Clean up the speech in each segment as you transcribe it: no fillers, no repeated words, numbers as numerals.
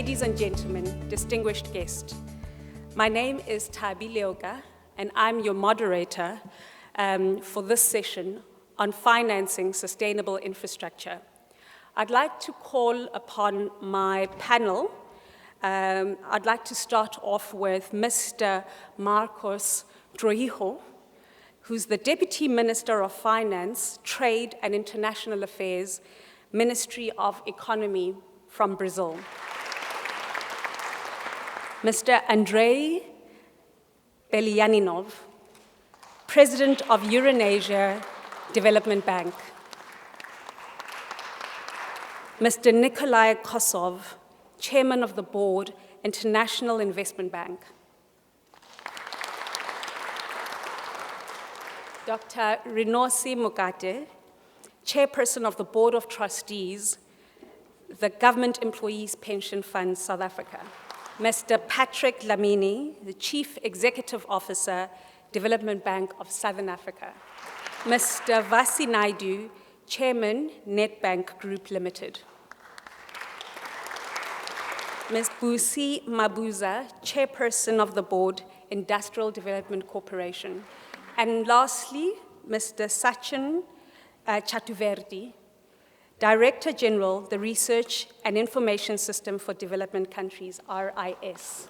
Ladies and gentlemen, distinguished guest, my name is Thabi Leoka, and I'm your moderator for this session on financing sustainable infrastructure. I'd like to call upon my panel. I'd like to start off with Mr. Marcos Trujillo, who's the Deputy Minister of Finance, Trade and International Affairs, Ministry of Economy from Brazil. Mr. Andrei Belyaninov, President of Eurasia Development Bank. Mr. Nikolai Kosov, Chairman of the Board, International Investment Bank. Dr. Rinosi Mugate, Chairperson of the Board of Trustees, the Government Employees Pension Fund, South Africa. Mr. Patrick Lamini, the Chief Executive Officer, Development Bank of Southern Africa. Mr. Vasi Naidu, Chairman, Nedbank Group Limited. Ms. Busi Mabuza, Chairperson of the Board, Industrial Development Corporation. And lastly, Mr. Sachin Chaturvedi, Director General, the Research and Information System for Development Countries, RIS.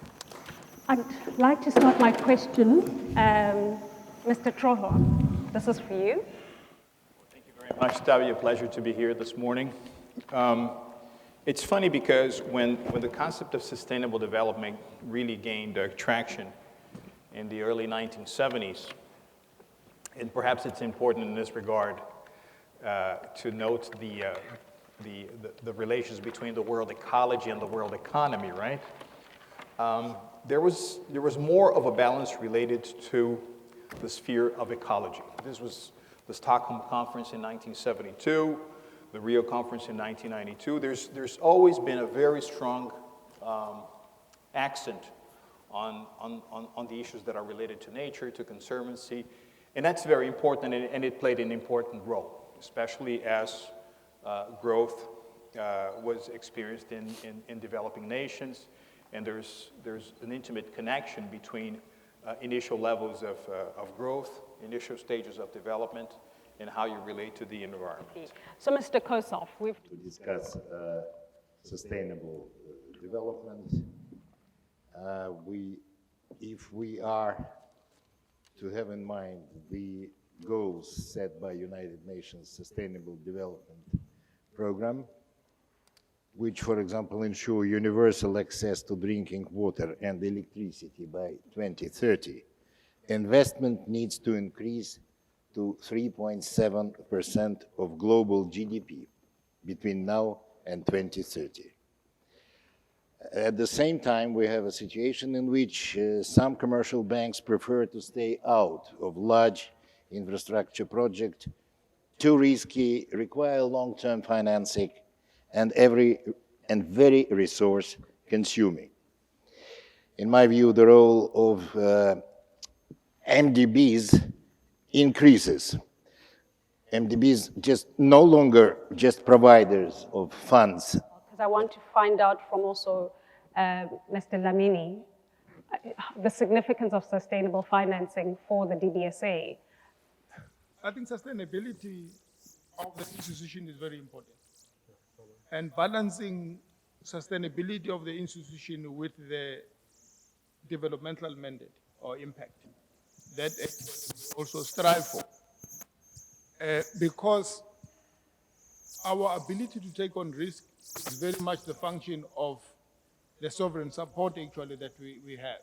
I'd like to start my question. Mr. Troho, this is for you. Thank you very much, Thabi. A pleasure to be here this morning. It's funny because when the concept of sustainable development really gained traction in the early 1970s, and perhaps it's important in this regard to note the relations between the world ecology and the world economy, right? There was more of a balance related to the sphere of ecology. This was the Stockholm Conference in 1972, the Rio Conference in 1992. There's always been a very strong accent on the issues that are related to nature, to conservancy, and that's very important, and it played an important role, especially as growth was experienced in developing nations, and there's an intimate connection between initial levels of growth, initial stages of development, and how you relate to the environment. So, Mr. Kosov, to discuss sustainable development. If we are to have in mind the goals set by United Nations Sustainable Development Program, which, for example, ensure universal access to drinking water and electricity by 2030, investment needs to increase to 3.7% of global GDP between now and 2030. At the same time, we have a situation in which some commercial banks prefer to stay out of large infrastructure projects, too risky, require long-term financing, and very resource consuming. In my view, the role of MDBs increases. MDBs just no longer just providers of funds. Because I want to find out from also Mr. Lamini the significance of sustainable financing for the DBSA. I think sustainability of the institution is very important. And balancing sustainability of the institution with the developmental mandate or impact that we also strive for. Because our ability to take on risk is very much the function of the sovereign support actually that we have.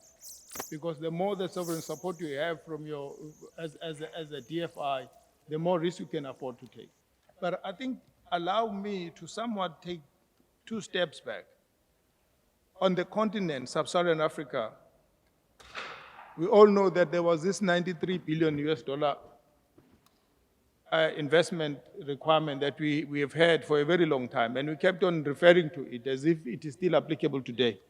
Because the more the sovereign support you have from your, as a DFI, the more risk you can afford to take. But I think allow me to somewhat take 2 steps back. On the continent, sub-Saharan Africa, we all know that there was this $93 billion investment requirement that we have had for a very long time, and we kept on referring to it as if it is still applicable today.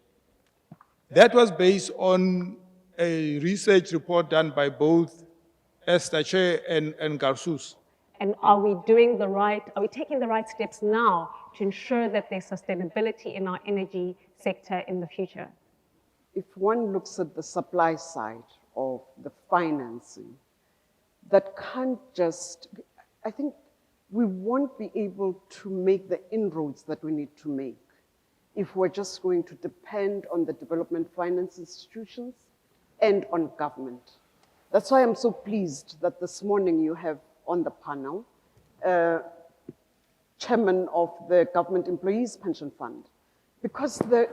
That was based on a research report done by both Estache and Garsus. And are we taking the right steps now to ensure that there's sustainability in our energy sector in the future? If one looks at the supply side of the financing, that can't just, I think we won't be able to make the inroads that we need to make if we're just going to depend on the development finance institutions and on government. That's why I'm so pleased that this morning you have on the panel chairman of the Government Employees Pension Fund, because the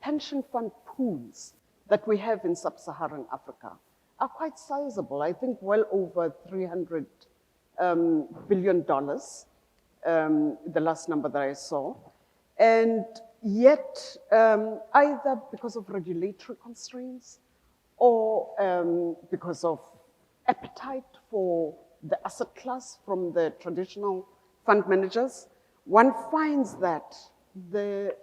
pension fund pools that we have in sub-Saharan Africa are quite sizable. I think well over $300 billion, the last number that I saw. And yet, either because of regulatory constraints or because of appetite for the asset class from the traditional fund managers, one finds that the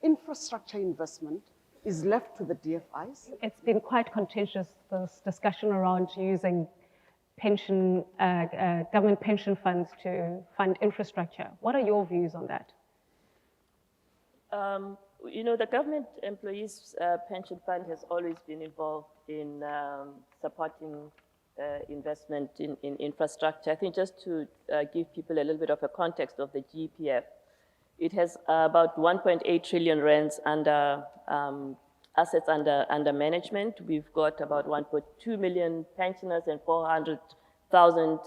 infrastructure investment is left to the DFIs. It's been quite contentious, this discussion around using government pension funds to fund infrastructure. What are your views on that? You know, the Government Employees Pension Fund has always been involved in supporting investment in infrastructure. I think just to give people a little bit of a context of the GPF, it has about 1.8 trillion rands under assets under management. We've got about 1.2 million pensioners and 400,000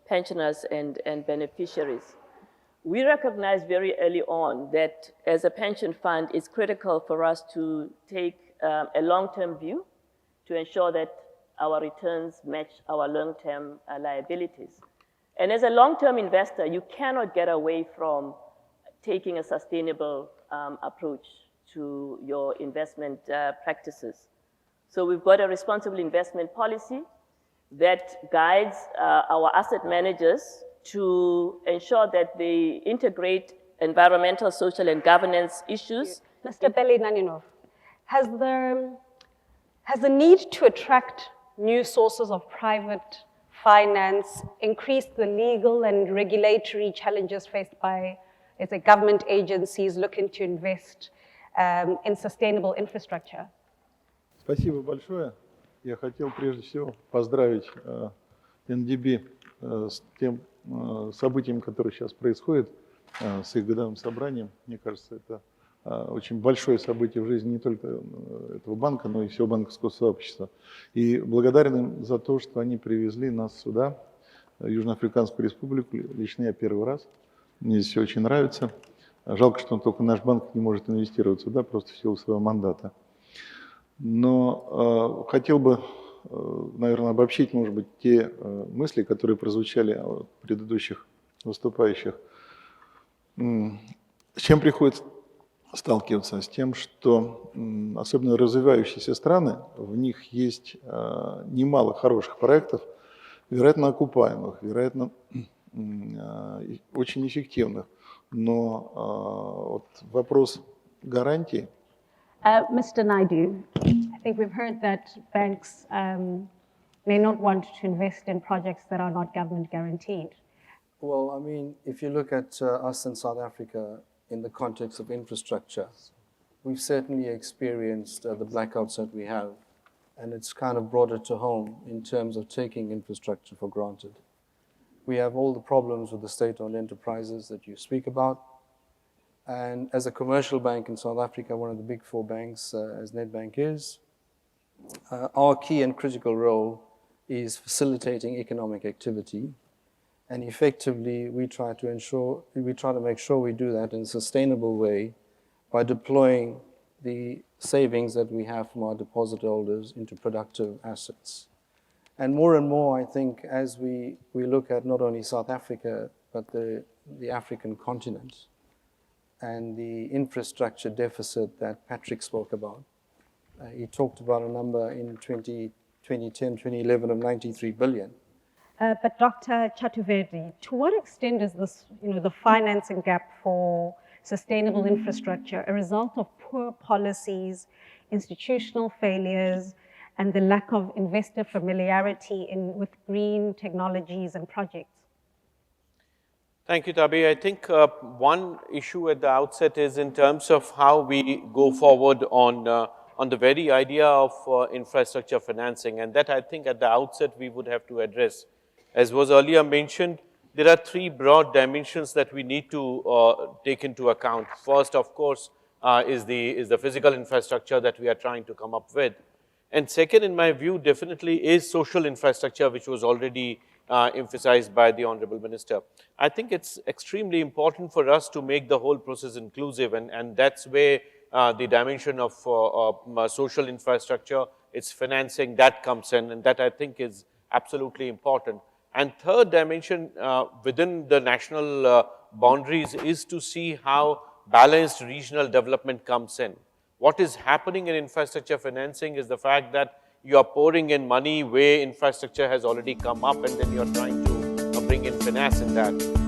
pensioners and beneficiaries. We recognized very early on that as a pension fund, it's critical for us to take a long-term view to ensure that our returns match our long-term liabilities. And as a long-term investor, you cannot get away from taking a sustainable approach to your investment practices. So we've got a responsible investment policy that guides our asset managers to ensure that they integrate environmental, social, and governance issues. Mr. Beli Naninov, has the need to attract new sources of private finance increased the legal and regulatory challenges faced by, let's say, government agencies looking to invest in sustainable infrastructure? Спасибо большое. Я хотел прежде всего поздравить MDB с тем событием, которое сейчас происходит, с их годовым собранием. Мне кажется, это очень большое событие в жизни не только этого банка, но и всего банковского сообщества. И благодарен им за то, что они привезли нас сюда, в Южноафриканскую республику. Лично я первый раз. Мне здесь все очень нравится. Жалко, что только наш банк не может инвестировать сюда, просто в силу своего мандата. Но хотел бы, наверное, обобщить, может быть, те мысли, которые прозвучали от предыдущих выступающих. С чем приходится сталкиваться? С тем, что особенно развивающиеся страны, в них есть немало хороших проектов, вероятно, окупаемых, вероятно, очень эффективных. Но вот вопрос гарантий. Mr. Naidu, I think we've heard that banks may not want to invest in projects that are not government guaranteed. Well, I mean, if you look at us in South Africa in the context of infrastructure, we've certainly experienced the blackouts that we have, and it's kind of brought it to home in terms of taking infrastructure for granted. We have all the problems with the state-owned enterprises that you speak about. And as a commercial bank in South Africa, one of the big four banks, as Nedbank is, our key and critical role is facilitating economic activity. And effectively, we try to make sure we do that in a sustainable way by deploying the savings that we have from our deposit holders into productive assets. And more, I think, as we look at not only South Africa, but the African continent, and the infrastructure deficit that Patrick spoke about. He talked about a number in 2010, 2011 of 93 billion. But Dr. Chaturvedi, to what extent is this, the financing gap for sustainable infrastructure a result of poor policies, institutional failures, and the lack of investor familiarity with green technologies and projects? Thank you, Thabi. I think one issue at the outset is in terms of how we go forward on the very idea of infrastructure financing, and that I think at the outset we would have to address. As was earlier mentioned, there are three broad dimensions that we need to take into account. First, of course, is the physical infrastructure that we are trying to come up with. And second, in my view, definitely is social infrastructure, which was already emphasized by the Honorable Minister. I think it's extremely important for us to make the whole process inclusive, and that's where the dimension of social infrastructure, its financing, that comes in, and that I think is absolutely important. And third dimension within the national boundaries is to see how balanced regional development comes in. What is happening in infrastructure financing is the fact that you are pouring in money where infrastructure has already come up, and then you're trying to bring in finance in that.